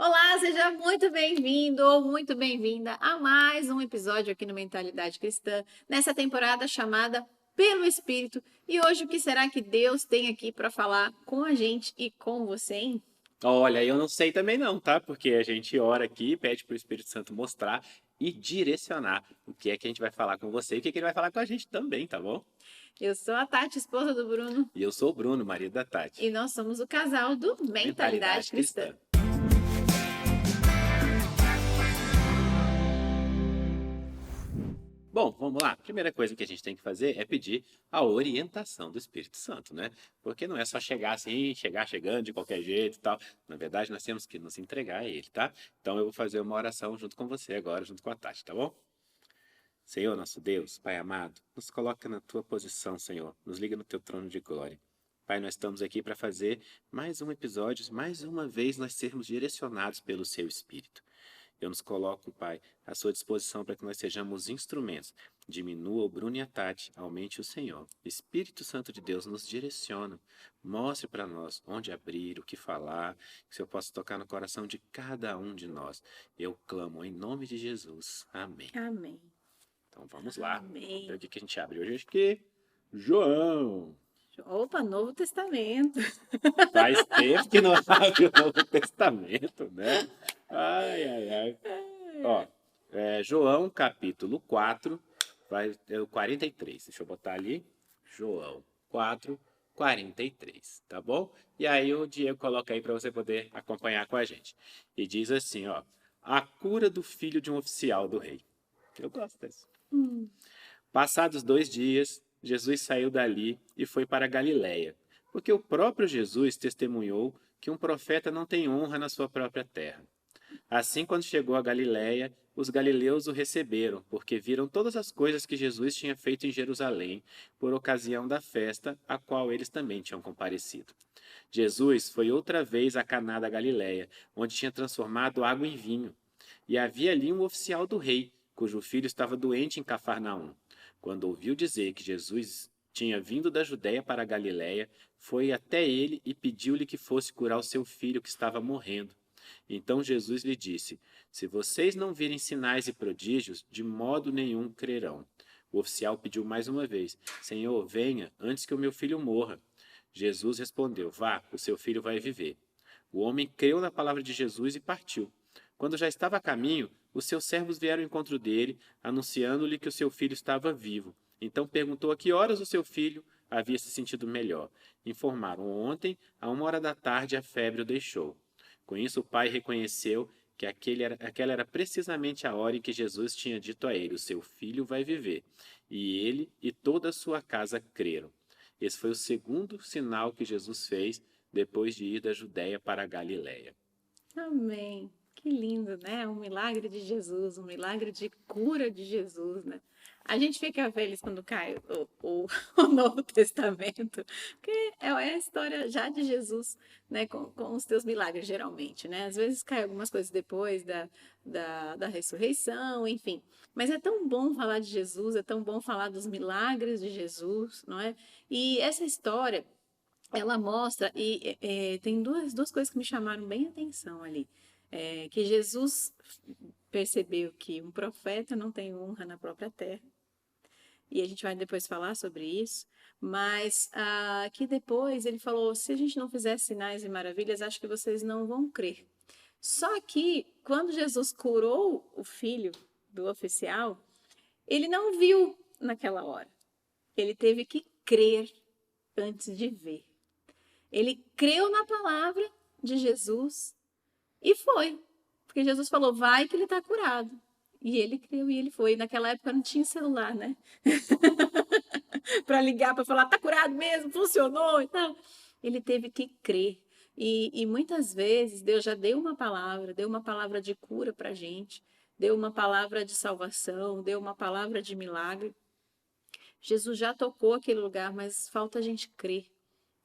Olá, seja muito bem-vindo ou muito bem-vinda a mais um episódio aqui no Mentalidade Cristã, nessa temporada chamada Pelo Espírito. E hoje, o que será que Deus tem aqui para falar com a gente e com você, hein? Olha, eu não sei também não, tá? Porque a gente ora aqui, pede para o Espírito Santo mostrar e direcionar o que é que a gente vai falar com você e o que é que ele vai falar com a gente também, tá bom? Eu sou a Tati, esposa do Bruno, E eu sou o Bruno, marido da e Tati. nós somos o casal do Mentalidade Mentalidade Cristã. cristã. Bom, vamos lá. A primeira coisa que a gente tem que fazer é pedir a orientação do Espírito Santo, né? Porque não é só chegar assim, chegar chegando de qualquer jeito e tal. Na verdade, nós temos que nos entregar a Ele, tá? Então eu vou fazer uma oração junto com você agora, junto com a Tati, tá bom? Senhor nosso Deus, Pai amado, nos coloca na tua posição, Senhor. Nos liga no teu trono de glória. Pai, nós estamos aqui para fazer mais um episódio, mais uma vez nós sermos direcionados pelo seu Espírito. Eu nos coloco, Pai, à sua disposição para que nós sejamos instrumentos. Diminua o Bruno e a Tati, aumente o Senhor. Espírito Santo de Deus nos direciona. Mostre para nós onde abrir, o que falar, que eu possa tocar no coração de cada um de nós. Eu clamo em nome de Jesus. Amém. Amém. Então vamos lá. Vamos ver Amém. o que a gente abre hoje aqui. João. Opa, Novo Testamento. Faz tempo que não abre o Novo Testamento, né? Ai, ai, ai. Ó, João capítulo 4, é o 43. Deixa eu botar ali. João 4, 43, tá bom? E aí o Diego coloca aí para você poder acompanhar com a gente. E diz assim, ó. A cura do filho de um oficial do rei. Eu gosto desse. Hum. Passados 2 dias, Jesus saiu dali e foi para a Galiléia, porque o próprio Jesus testemunhou que um profeta não tem honra na sua própria terra. Assim, quando chegou a Galiléia, os galileus o receberam, porque viram todas as coisas que Jesus tinha feito em Jerusalém, por ocasião da festa, a qual eles também tinham comparecido. Jesus foi outra vez a Caná da Galiléia, onde tinha transformado água em vinho. E havia ali um oficial do rei, cujo filho estava doente em Cafarnaum. Quando ouviu dizer que Jesus tinha vindo da Judéia para a Galiléia, foi até ele e pediu-lhe que fosse curar o seu filho que estava morrendo. Então Jesus lhe disse: Se vocês não virem sinais e prodígios, de modo nenhum crerão. O oficial pediu mais uma vez: Senhor, venha, antes que o meu filho morra. Jesus respondeu: Vá, o seu filho vai viver. O homem creu na palavra de Jesus e partiu. Quando já estava a caminho, os seus servos vieram ao encontro dele, anunciando-lhe que o seu filho estava vivo. Então perguntou a que horas o seu filho havia se sentido melhor. Informaram: Ontem, a 1 hora da tarde, a febre o deixou. Com isso, o pai reconheceu que aquela era precisamente a hora em que Jesus tinha dito a ele: O seu filho vai viver. E ele e toda a sua casa creram. Esse foi o segundo sinal que Jesus fez depois de ir da Judéia para a Galiléia. Amém. Que lindo, né? Um milagre de Jesus, um milagre de cura de Jesus, né? A gente fica feliz quando cai o Novo Testamento, porque é a história já de Jesus, né? Com os teus milagres, geralmente, né? Às vezes cai algumas coisas depois da ressurreição, enfim. Mas é tão bom falar de Jesus, é tão bom falar dos milagres de Jesus, não é? E essa história ela mostra, e tem duas coisas que me chamaram bem a atenção ali. Que Jesus percebeu que um profeta não tem honra na própria terra, e a gente vai depois falar sobre isso, mas que depois ele falou: se a gente não fizer sinais e maravilhas, acho que vocês não vão crer. Só que, quando Jesus curou o filho do oficial, ele não viu naquela hora. Ele teve que crer antes de ver. Ele creu na palavra de Jesus e foi. Porque Jesus falou: vai que ele está curado. E ele creu e ele foi. Naquela época não tinha celular, né? Para ligar, para falar: tá curado mesmo, funcionou e tal. Ele teve que crer. E muitas vezes Deus já deu uma palavra de cura para gente, deu uma palavra de salvação, deu uma palavra de milagre. Jesus já tocou aquele lugar, mas falta a gente crer,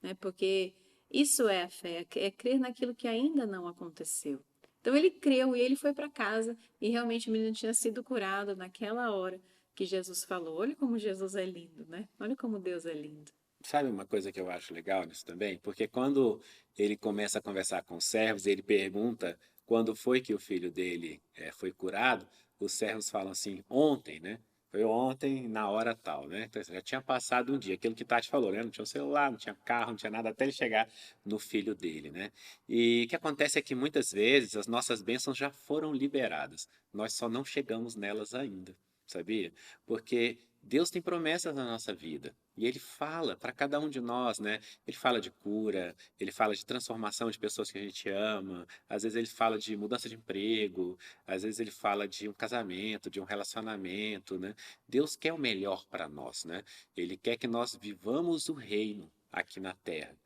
né? Porque isso é a fé, é crer naquilo que ainda não aconteceu. Então ele creu e ele foi para casa e realmente o menino tinha sido curado naquela hora que Jesus falou. Olha como Jesus é lindo, né? Olha como Deus é lindo. Sabe uma coisa que eu acho legal nisso também? Porque quando ele começa a conversar com os servos, ele pergunta quando foi que o filho dele foi curado, os servos falam assim, ontem, né? Foi ontem, na hora tal, né? Então, já tinha passado um dia, aquilo que Tati falou, né? Não tinha um celular, não tinha carro, não tinha nada, até ele chegar no filho dele, né? E o que acontece é que muitas vezes as nossas bênçãos já foram liberadas, nós só não chegamos nelas ainda, sabia? Porque Deus tem promessas na nossa vida. E Ele fala para cada um de nós, né? Ele fala de cura, Ele fala de transformação de pessoas que a gente ama, às vezes Ele fala de mudança de emprego, às vezes Ele fala de um casamento, de um relacionamento, né? Deus quer o melhor para nós, né? Ele quer que nós vivamos o reino aqui na terra.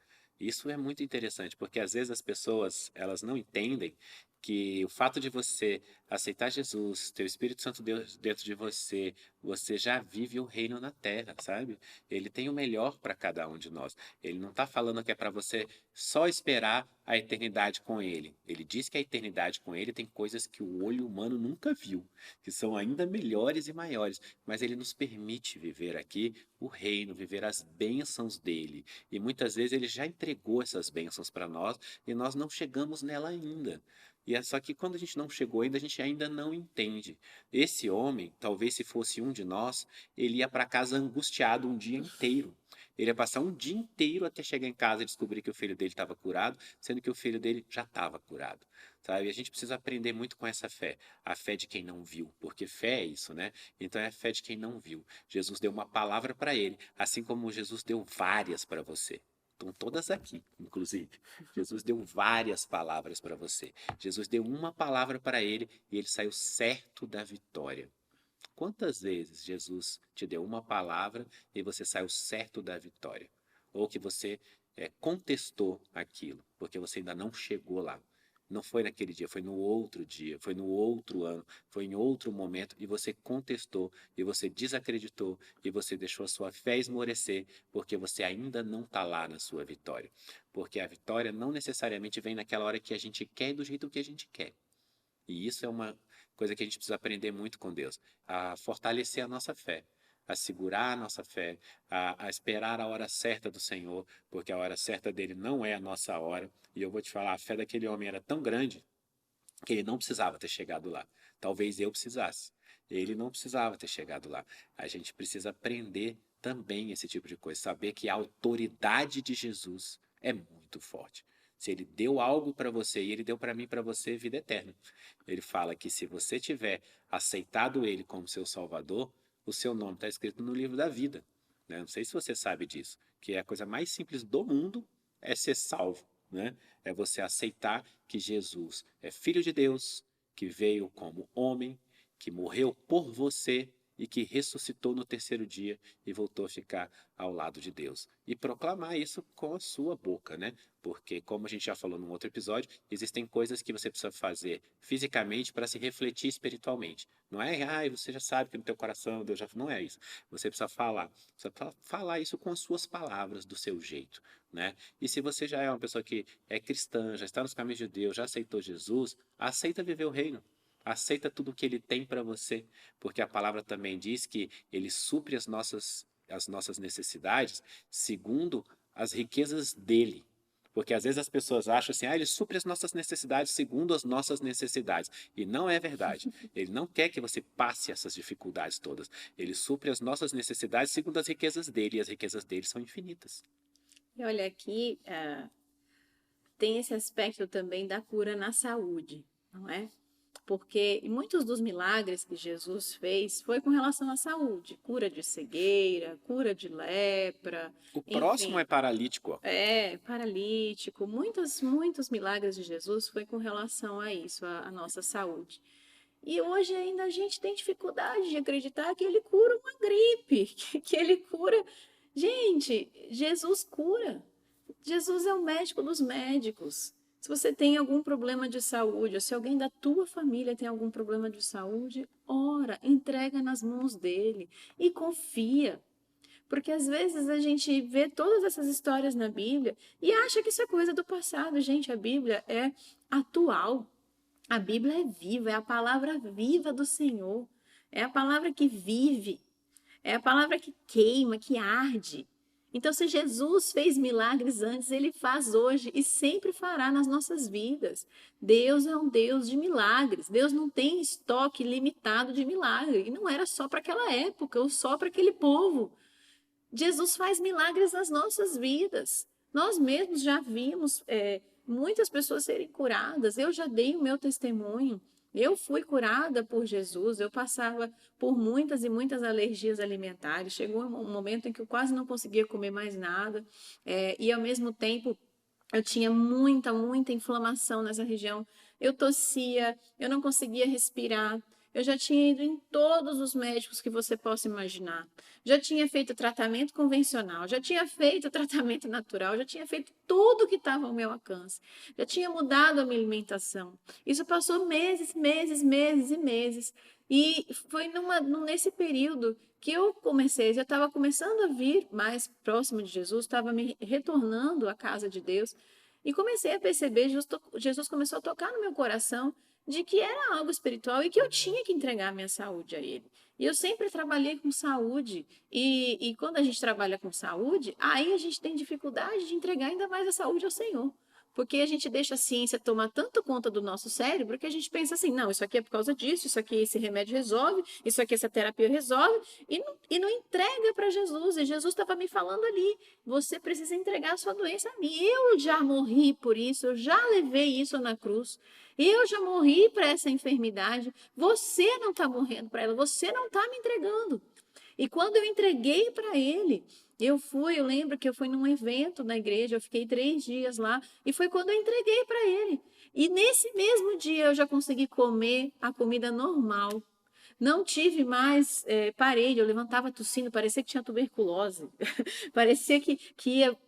Isso é muito interessante, porque às vezes as pessoas, elas não entendem que o fato de você aceitar Jesus, ter o Espírito Santo Deus dentro de você, você já vive o reino na terra, sabe? Ele tem o melhor para cada um de nós. Ele não está falando que é para você só esperar a eternidade com Ele. Ele diz que a eternidade com Ele tem coisas que o olho humano nunca viu, que são ainda melhores e maiores. Mas Ele nos permite viver aqui o reino, viver as bênçãos dele. E muitas vezes Ele já entregou essas bênçãos para nós e nós não chegamos nela ainda. E é só que quando a gente não chegou ainda, a gente ainda não entende. Esse homem, talvez se fosse um de nós, ele ia para casa angustiado um dia inteiro. Ele ia passar um dia inteiro até chegar em casa e descobrir que o filho dele estava curado, sendo que o filho dele já estava curado. Sabe? A gente precisa aprender muito com essa fé, a fé de quem não viu, porque fé é isso, né? Então é a fé de quem não viu. Jesus deu uma palavra para ele, assim como Jesus deu várias para você. Estão todas aqui, inclusive. Jesus deu várias palavras para você. Jesus deu uma palavra para ele e ele saiu certo da vitória. Quantas vezes Jesus te deu uma palavra e você saiu certo da vitória? Ou que você contestou aquilo, porque você ainda não chegou lá. Não foi naquele dia, foi no outro ano, foi em outro momento e você contestou, e você desacreditou, e você deixou a sua fé esmorecer, porque você ainda não está lá na sua vitória. Porque a vitória não necessariamente vem naquela hora que a gente quer e do jeito que a gente quer. E isso é uma coisa que a gente precisa aprender muito com Deus, a fortalecer a nossa fé, a segurar a nossa fé, a esperar a hora certa do Senhor, porque a hora certa dele não é a nossa hora. E eu vou te falar, a fé daquele homem era tão grande que ele não precisava ter chegado lá. Talvez eu precisasse. Ele não precisava ter chegado lá. A gente precisa aprender também esse tipo de coisa, saber que a autoridade de Jesus é muito forte. Se ele deu algo para você e ele deu para mim, para você, vida eterna. Ele fala que se você tiver aceitado ele como seu Salvador, o seu nome está escrito no livro da vida. Né? Não sei se você sabe disso, que é a coisa mais simples do mundo é ser salvo. Né? É você aceitar que Jesus é Filho de Deus, que veio como homem, que morreu por você e que ressuscitou no terceiro dia e voltou a ficar ao lado de Deus. E proclamar isso com a sua boca, né? Porque, como a gente já falou num outro episódio, existem coisas que você precisa fazer fisicamente para se refletir espiritualmente. Não é, você já sabe que no teu coração Deus já... Não é isso. Você precisa falar. Precisa falar isso com as suas palavras, do seu jeito, né? E se você já é uma pessoa que é cristã, já está nos caminhos de Deus, já aceitou Jesus, aceita viver o reino. Aceita tudo o que ele tem para você, porque a palavra também diz que ele supre as nossas necessidades segundo as riquezas dele. Porque às vezes as pessoas acham assim, ele supre as nossas necessidades segundo as nossas necessidades. E não é verdade. Ele não quer que você passe essas dificuldades todas. Ele supre as nossas necessidades segundo as riquezas dele, e as riquezas dele são infinitas. E olha aqui, tem esse aspecto também da cura na saúde, não é? Porque muitos dos milagres que Jesus fez foi com relação à saúde, cura de cegueira, cura de lepra, O próximo enfim, é paralítico, ó. paralítico, muitos milagres de Jesus foi com relação a isso, à nossa saúde. E hoje ainda a gente tem dificuldade de acreditar que ele cura uma gripe, que ele cura. Gente, Jesus cura. Jesus é o médico dos médicos. Se você tem algum problema de saúde, ou se alguém da tua família tem algum problema de saúde, ora, entrega nas mãos dele e confia. Porque às vezes a gente vê todas essas histórias na Bíblia e acha que isso é coisa do passado. Gente, a Bíblia é atual. A Bíblia é viva, é a palavra viva do Senhor. É a palavra que vive. É a palavra que queima, que arde. Então, se Jesus fez milagres antes, ele faz hoje e sempre fará nas nossas vidas. Deus é um Deus de milagres. Deus não tem estoque limitado de milagre. E não era só para aquela época ou só para aquele povo. Jesus faz milagres nas nossas vidas. Nós mesmos já vimos muitas pessoas serem curadas. Eu já dei o meu testemunho. Eu fui curada por Jesus. Eu passava por muitas e muitas alergias alimentares. Chegou um momento em que eu quase não conseguia comer mais nada. E ao mesmo tempo eu tinha muita inflamação nessa região. Eu tossia, eu não conseguia respirar. Eu já tinha ido em todos os médicos que você possa imaginar. Já tinha feito tratamento convencional, já tinha feito tratamento natural, já tinha feito tudo que estava ao meu alcance. Já tinha mudado a minha alimentação. Isso passou meses e meses. E foi nesse período que eu comecei, já estava começando a vir mais próximo de Jesus, estava me retornando à casa de Deus. E comecei a perceber, Jesus começou a tocar no meu coração de que era algo espiritual e que eu tinha que entregar a minha saúde a ele. E eu sempre trabalhei com saúde. E quando a gente trabalha com saúde, aí a gente tem dificuldade de entregar ainda mais a saúde ao Senhor. Porque a gente deixa a ciência tomar tanto conta do nosso cérebro que a gente pensa assim, não, isso aqui é por causa disso, isso aqui esse remédio resolve, isso aqui essa terapia resolve, e não entrega para Jesus. E Jesus estava me falando ali, você precisa entregar a sua doença a mim. Eu já morri por isso, eu já levei isso na cruz. Eu já morri para essa enfermidade. Você não está morrendo para ela, você não está me entregando. E quando eu entreguei para ele, eu lembro que eu fui num evento na igreja, eu fiquei 3 dias lá, e foi quando eu entreguei para ele. E nesse mesmo dia eu já consegui comer a comida normal. Não tive mais, parei, eu levantava tossindo, parecia que tinha tuberculose, parecia que ia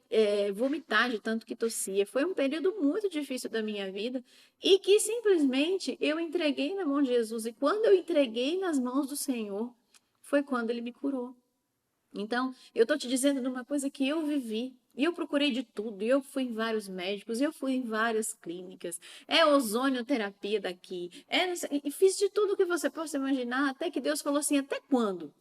vomitar de tanto que tossia. Foi um período muito difícil da minha vida e que simplesmente eu entreguei na mão de Jesus. E quando eu entreguei nas mãos do Senhor, foi quando ele me curou. Então, eu estou te dizendo de uma coisa que eu vivi. E eu procurei de tudo, eu fui em vários médicos, eu fui em várias clínicas, ozonioterapia daqui, e fiz de tudo que você possa imaginar, até que Deus falou assim, até quando?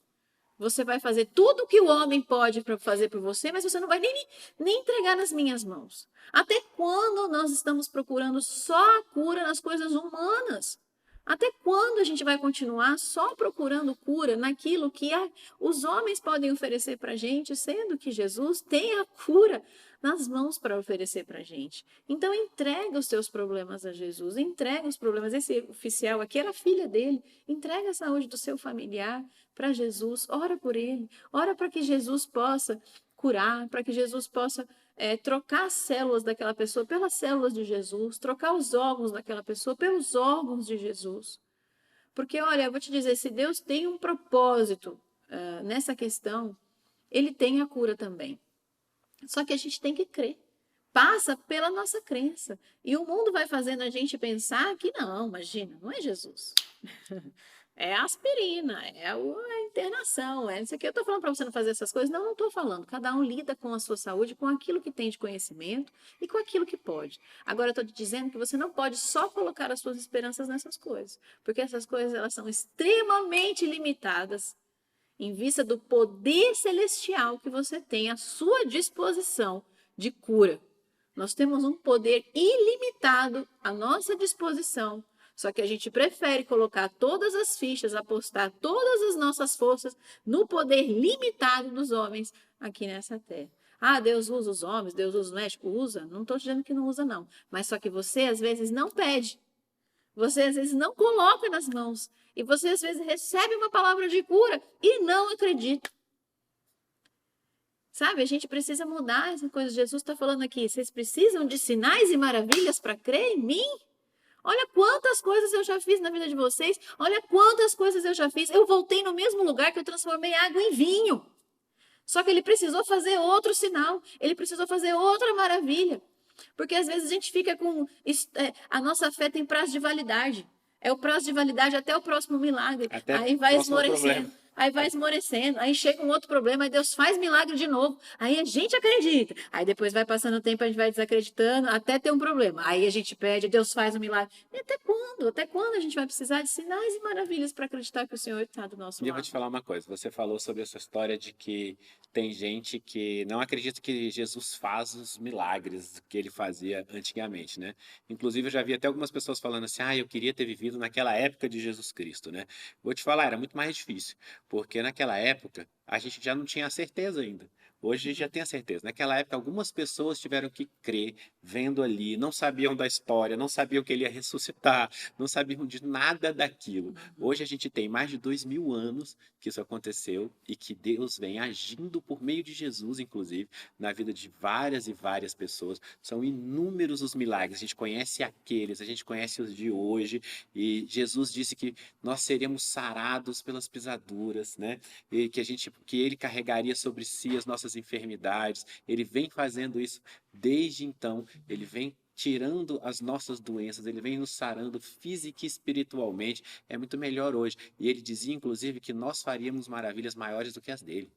Você vai fazer tudo que o homem pode fazer por você, mas você não vai nem entregar nas minhas mãos. Até quando nós estamos procurando só a cura nas coisas humanas? Até quando a gente vai continuar só procurando cura naquilo que os homens podem oferecer para a gente, sendo que Jesus tem a cura nas mãos para oferecer para a gente? Então, entrega os seus problemas a Jesus, entrega os problemas. Esse oficial aqui era a filha dele, entrega a saúde do seu familiar para Jesus, ora por ele, ora para que Jesus possa curar, para que Jesus possa trocar as células daquela pessoa pelas células de Jesus, trocar os órgãos daquela pessoa pelos órgãos de Jesus. Porque, olha, eu vou te dizer, se Deus tem um propósito nessa questão, ele tem a cura também. Só que a gente tem que crer. Passa pela nossa crença. E o mundo vai fazendo a gente pensar que não, imagina, não é Jesus. É a aspirina, é a internação, é isso aqui. Eu estou falando para você não fazer essas coisas? Não, não estou falando. Cada um lida com a sua saúde, com aquilo que tem de conhecimento e com aquilo que pode. Agora, eu estou te dizendo que você não pode só colocar as suas esperanças nessas coisas, porque essas coisas elas são extremamente limitadas em vista do poder celestial que você tem à sua disposição de cura. Nós temos um poder ilimitado à nossa disposição. Só que a gente prefere colocar todas as fichas, apostar todas as nossas forças no poder limitado dos homens aqui nessa terra. Ah, Deus usa os homens, Deus usa os médicos, usa. Não estou dizendo que não usa, não. Mas só que você, às vezes, não pede. Você, às vezes, não coloca nas mãos. E você, às vezes, recebe uma palavra de cura e não acredita. Sabe, a gente precisa mudar essa coisa. Jesus está falando aqui, vocês precisam de sinais e maravilhas para crer em mim? Olha quantas coisas eu já fiz na vida de vocês. Olha quantas coisas eu já fiz. Eu voltei no mesmo lugar que eu transformei água em vinho. Só que ele precisou fazer outro sinal. Ele precisou fazer outra maravilha. Porque às vezes a gente fica com... a nossa fé tem prazo de validade. É o prazo de validade até o próximo milagre. Até aí vai próximo esmorecendo. aí vai esmorecendo, aí chega um outro problema, aí Deus faz milagre de novo, aí a gente acredita, aí depois vai passando o tempo, a gente vai desacreditando, até ter um problema, aí a gente pede, Deus faz um milagre. E até quando? Até quando a gente vai precisar de sinais e maravilhas para acreditar que o Senhor está do nosso E eu vou te lado? falar uma coisa. Você falou sobre essa história de que tem gente que não acredita que Jesus faz os milagres que ele fazia antigamente, né? Inclusive, eu já vi até algumas pessoas falando assim: ah, eu queria ter vivido naquela época de Jesus Cristo, né? Vou te falar, era muito mais difícil, porque naquela época a gente já não tinha a certeza ainda. Hoje a gente já tem a certeza. Naquela época, algumas pessoas tiveram que crer, vendo ali, não sabiam da história, não sabiam que ele ia ressuscitar, não sabiam de nada daquilo. Hoje a gente tem mais de 2000 anos que isso aconteceu e que Deus vem agindo por meio de Jesus, inclusive, na vida de várias e várias pessoas. São inúmeros os milagres. A gente conhece aqueles, a gente conhece os de hoje. E Jesus disse que nós seríamos sarados pelas pisaduras, né? E que ele carregaria sobre si as nossas enfermidades. Ele vem fazendo isso desde então. Ele vem tirando as nossas doenças, ele vem nos sarando física e espiritualmente. É muito melhor hoje. E ele dizia, inclusive, que nós faríamos maravilhas maiores do que as dele,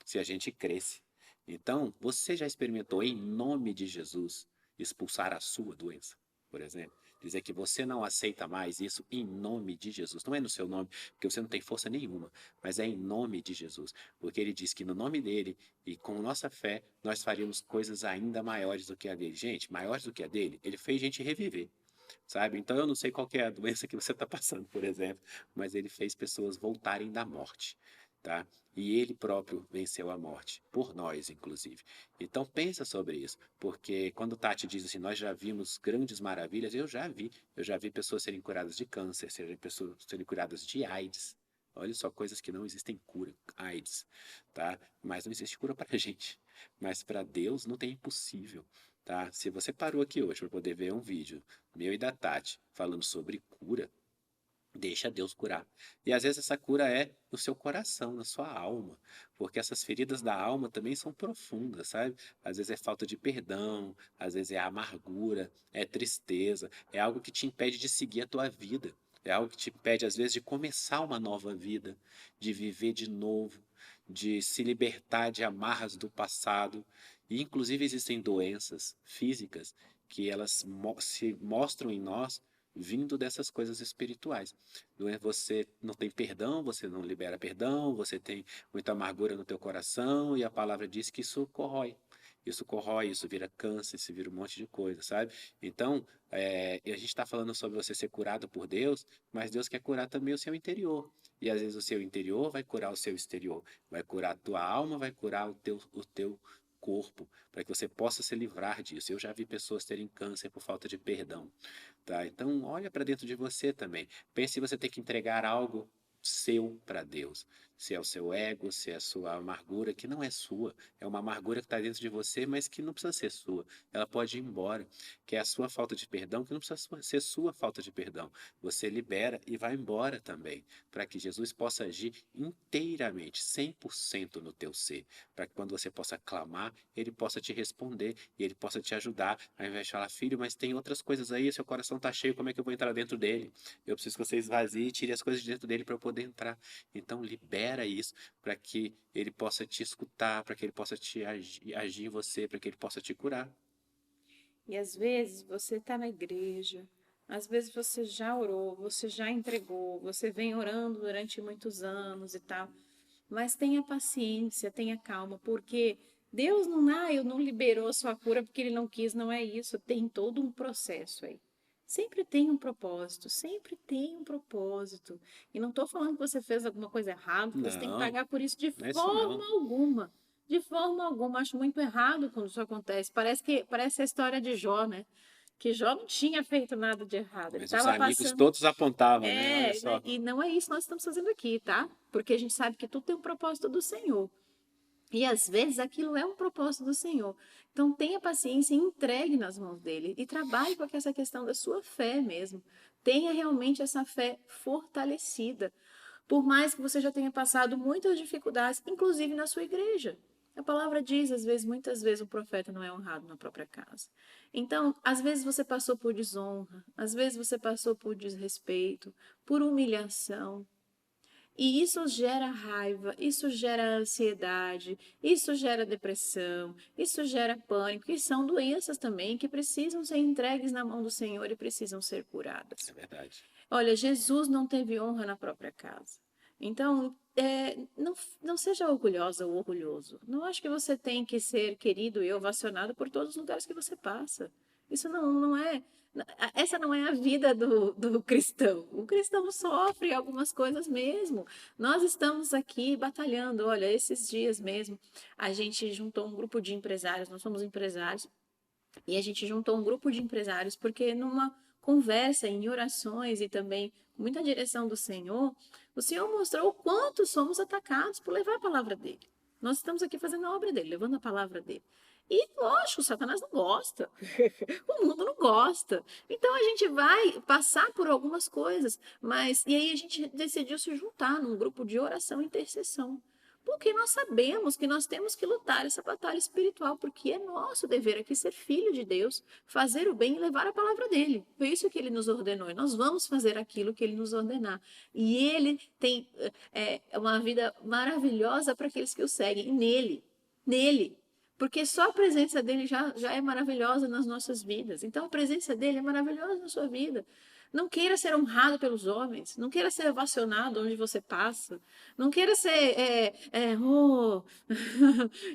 se a gente cresce. Então, você já experimentou, em nome de Jesus, expulsar a sua doença, por exemplo? Dizer que você não aceita mais isso em nome de Jesus. Não é no seu nome, porque você não tem força nenhuma, mas é em nome de Jesus. Porque ele diz que no nome dele e com nossa fé, nós faríamos coisas ainda maiores do que a dele. Gente, maiores do que a dele, ele fez gente reviver, sabe? Então eu não sei qual que é a doença que você está passando, por exemplo, mas ele fez pessoas voltarem da morte, tá? E ele próprio venceu a morte, por nós, inclusive. Então pensa sobre isso, porque quando Tati diz assim, nós já vimos grandes maravilhas, eu já vi pessoas serem curadas de câncer, pessoas serem curadas de AIDS. Olha só, coisas que não existem cura, AIDS, tá? Mas não existe cura para a gente. Mas para Deus não tem impossível, tá? Se você parou aqui hoje para poder ver um vídeo meu e da Tati falando sobre cura, deixa Deus curar. E às vezes essa cura é no seu coração, na sua alma, porque essas feridas da alma também são profundas, sabe? Às vezes é falta de perdão, às vezes é amargura, é tristeza, é algo que te impede de seguir a tua vida. É algo que te impede, às vezes, de começar uma nova vida, de viver de novo, de se libertar de amarras do passado. E, inclusive, existem doenças físicas que elas se mostram em nós vindo dessas coisas espirituais. Não é? Você não tem perdão, você não libera perdão, você tem muita amargura no teu coração e a palavra diz que isso corrói. Isso corrói, isso vira câncer, isso vira um monte de coisa, sabe? Então, a gente está falando sobre você ser curado por Deus, mas Deus quer curar também o seu interior. E às vezes o seu interior vai curar o seu exterior, vai curar a tua alma, vai curar o teu corpo, para que você possa se livrar disso. Eu já vi pessoas terem câncer por falta de perdão, tá? Então, olha para dentro de você também. Pense se você tem que entregar algo seu para Deus. Se é o seu ego, se é a sua amargura, que não é sua. É uma amargura que está dentro de você, mas que não precisa ser sua. Ela pode ir embora. Que é a sua falta de perdão, que não precisa ser sua falta de perdão. Você libera e vai embora também. Para que Jesus possa agir inteiramente, 100% no teu ser. Para que quando você possa clamar, ele possa te responder e ele possa te ajudar. Ao invés de falar, filho, mas tem outras coisas aí, seu coração está cheio, como é que eu vou entrar dentro dele? Eu preciso que você esvazie e tire as coisas de dentro dele para eu poder entrar. Então libera isso para que ele possa te escutar, para que ele possa te agir em você, para que ele possa te curar. E às vezes você está na igreja, às vezes você já orou, você já entregou, você vem orando durante muitos anos e tal, mas tenha paciência, tenha calma, porque Deus não liberou a sua cura porque Ele não quis, não é isso, tem todo um processo aí. Sempre tem um propósito, sempre tem um propósito. E não estou falando que você fez alguma coisa errada, que você tem que Não, pagar por isso de não é isso forma não. alguma. De forma alguma, acho muito errado quando isso acontece. Parece a história de Jó, né? Que Jó não tinha feito nada de errado. Ele Mas os estava amigos passando. todos apontavam, né? Olha É, né? só. E não é isso que nós estamos fazendo aqui, tá? Porque a gente sabe que tudo tem um propósito do Senhor. E às vezes aquilo é um propósito do Senhor. Então tenha paciência e entregue nas mãos dele. E trabalhe com essa questão da sua fé mesmo. Tenha realmente essa fé fortalecida. Por mais que você já tenha passado muitas dificuldades, inclusive na sua igreja. A palavra diz, às vezes, muitas vezes, o profeta não é honrado na própria casa. Então, às vezes você passou por desonra, às vezes você passou por desrespeito, por humilhação. E isso gera raiva, isso gera ansiedade, isso gera depressão, isso gera pânico, e são doenças também que precisam ser entregues na mão do Senhor e precisam ser curadas. É verdade. Olha, Jesus não teve honra na própria casa. Então, não seja orgulhosa ou orgulhoso. Não acho que você tem que ser querido e ovacionado por todos os lugares que você passa. Isso não é. Essa não é a vida do cristão. O cristão sofre algumas coisas mesmo. Nós estamos aqui batalhando. Olha, esses dias mesmo, a gente juntou um grupo de empresários, nós somos empresários, e a gente juntou um grupo de empresários porque numa conversa, em orações e também com muita direção do Senhor, o Senhor mostrou o quanto somos atacados por levar a palavra dele. Nós estamos aqui fazendo a obra dele, levando a palavra dele. E, lógico, Satanás não gosta. O mundo não gosta. Então a gente vai passar por algumas coisas, mas e aí a gente decidiu se juntar num grupo de oração e intercessão. Porque nós sabemos que nós temos que lutar essa batalha espiritual, porque é nosso dever aqui ser filho de Deus, fazer o bem e levar a palavra dele. Foi isso que ele nos ordenou, e nós vamos fazer aquilo que ele nos ordenar. E ele tem uma vida maravilhosa para aqueles que o seguem, e nele. Porque só a presença dele já é maravilhosa nas nossas vidas. Então a presença dele é maravilhosa na sua vida. Não queira ser honrado pelos homens, não queira ser ovacionado onde você passa, não queira ser,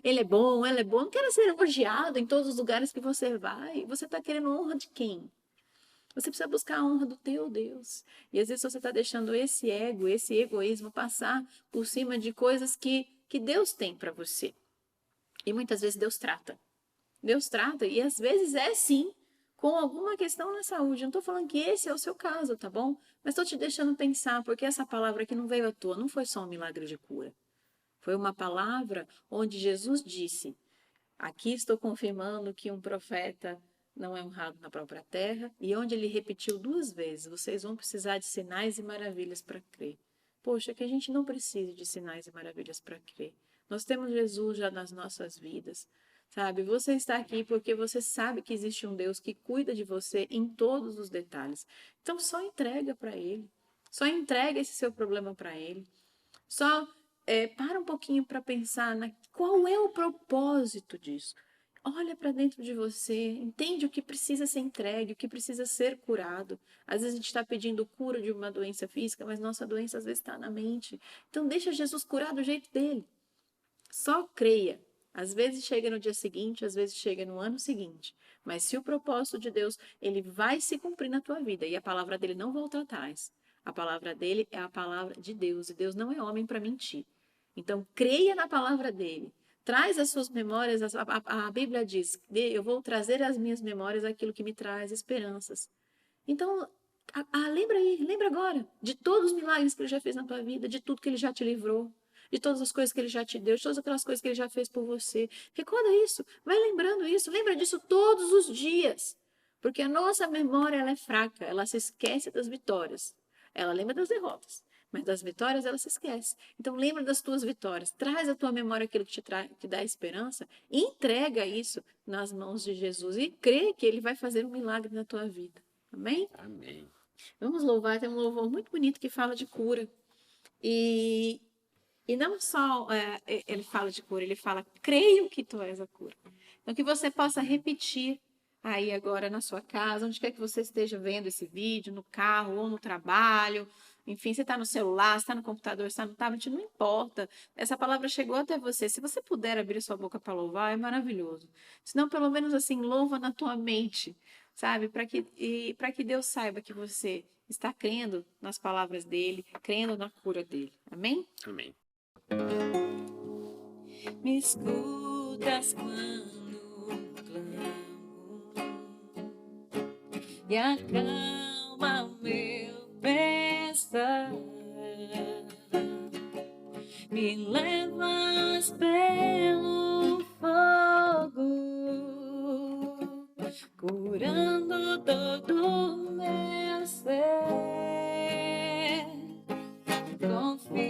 ele é bom, ela é boa, não queira ser elogiado em todos os lugares que você vai. Você está querendo honra de quem? Você precisa buscar a honra do teu Deus. E às vezes você está deixando esse ego, esse egoísmo passar por cima de coisas que Deus tem para você. E muitas vezes Deus trata. Deus trata, e às vezes é sim com alguma questão na saúde. Eu não estou falando que esse é o seu caso, tá bom? Mas estou te deixando pensar, porque essa palavra aqui não veio à toa, não foi só um milagre de cura. Foi uma palavra onde Jesus disse: aqui estou confirmando que um profeta não é honrado na própria terra, e onde ele repetiu 2 vezes: vocês vão precisar de sinais e maravilhas para crer. Poxa, que a gente não precise de sinais e maravilhas para crer. Nós temos Jesus já nas nossas vidas. Sabe, você está aqui porque você sabe que existe um Deus que cuida de você em todos os detalhes. Então só entrega para Ele. Só entrega esse seu problema para Ele. Só para um pouquinho para pensar qual é o propósito disso. Olha para dentro de você, entende o que precisa ser entregue, o que precisa ser curado. Às vezes a gente está pedindo cura de uma doença física, mas nossa doença às vezes está na mente. Então deixa Jesus curar do jeito dele. Só creia. Às vezes chega no dia seguinte, às vezes chega no ano seguinte. Mas se o propósito de Deus, ele vai se cumprir na tua vida. E a palavra dele não volta atrás. A palavra dele é a palavra de Deus. E Deus não é homem para mentir. Então, creia na palavra dele. Traz as suas memórias. A Bíblia diz, eu vou trazer às minhas memórias aquilo que me traz esperanças. Então, lembra aí, lembra agora de todos os milagres que ele já fez na tua vida, de tudo que ele já te livrou, de todas as coisas que ele já te deu, de todas aquelas coisas que ele já fez por você. Recorda isso, vai lembrando isso, lembra disso todos os dias. Porque a nossa memória ela é fraca, ela se esquece das vitórias. Ela lembra das derrotas, mas das vitórias ela se esquece. Então lembra das tuas vitórias, traz à tua memória aquilo que te dá esperança e entrega isso nas mãos de Jesus e crê que ele vai fazer um milagre na tua vida. Amém? Amém. Vamos louvar, tem um louvor muito bonito que fala de cura. E não só ele fala de cura, ele fala, creio que tu és a cura. Então, que você possa repetir aí agora na sua casa, onde quer que você esteja vendo esse vídeo, no carro ou no trabalho. Enfim, você está no celular, você está no computador, você está no tablet, não importa. Essa palavra chegou até você. Se você puder abrir sua boca para louvar, é maravilhoso. Se não, pelo menos assim, louva na tua mente, sabe? Para que Deus saiba que você está crendo nas palavras dele, crendo na cura dele. Amém? Amém. Me escutas quando clamo e acalma o meu pesar. Me levas pelo fogo, curando todo o meu ser. Confio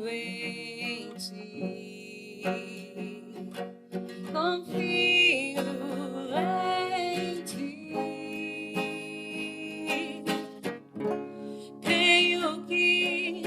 em ti, confio em ti. Creio que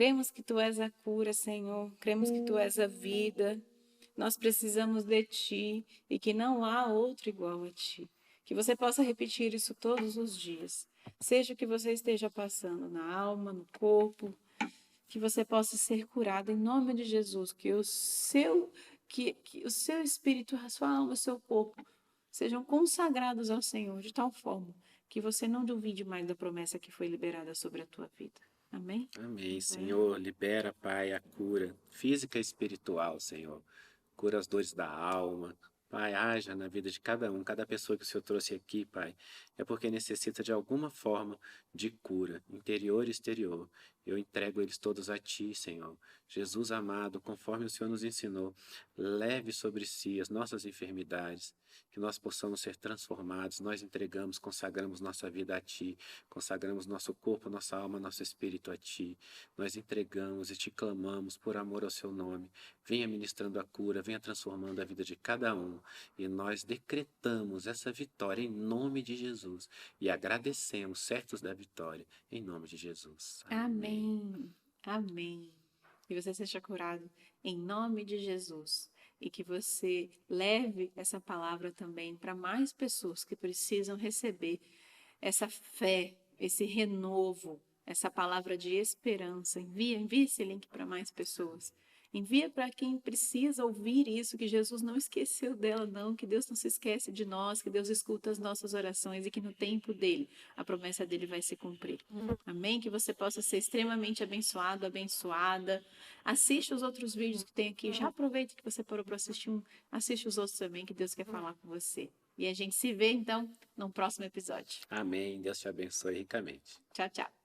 Cremos que Tu és a cura, Senhor. Cremos que Tu és a vida. Nós precisamos de Ti e que não há outro igual a Ti. Que você possa repetir isso todos os dias. Seja o que você esteja passando na alma, no corpo, que você possa ser curado em nome de Jesus. Que o seu espírito, a sua alma, o seu corpo sejam consagrados ao Senhor de tal forma que você não duvide mais da promessa que foi liberada sobre a tua vida. Amém? Amém, Senhor. Libera, Pai, a cura física e espiritual, Senhor. Cura as dores da alma. Pai, haja na vida de cada um, cada pessoa que o Senhor trouxe aqui, Pai, é porque necessita de alguma forma de cura, interior e exterior. Eu entrego eles todos a Ti, Senhor. Jesus amado, conforme o Senhor nos ensinou, leve sobre si as nossas enfermidades, que nós possamos ser transformados. Nós entregamos, consagramos nossa vida a Ti, consagramos nosso corpo, nossa alma, nosso espírito a Ti. Nós entregamos e Te clamamos por amor ao Seu nome. Venha ministrando a cura, venha transformando a vida de cada um. E nós decretamos essa vitória em nome de Jesus. E agradecemos, certos da vitória, em nome de Jesus. Amém. Amém. Que você seja curado em nome de Jesus. E que você leve essa palavra também para mais pessoas que precisam receber essa fé, esse renovo, essa palavra de esperança. Envie esse link para mais pessoas. Envia para quem precisa ouvir isso, que Jesus não esqueceu dela, não, que Deus não se esquece de nós, que Deus escuta as nossas orações e que no tempo dele, a promessa dele vai se cumprir. Amém? Que você possa ser extremamente abençoado, abençoada. Assiste os outros vídeos que tem aqui. Já aproveita que você parou para assistir assiste os outros também, que Deus quer falar com você. E a gente se vê, então, no próximo episódio. Amém. Deus te abençoe ricamente. Tchau, tchau.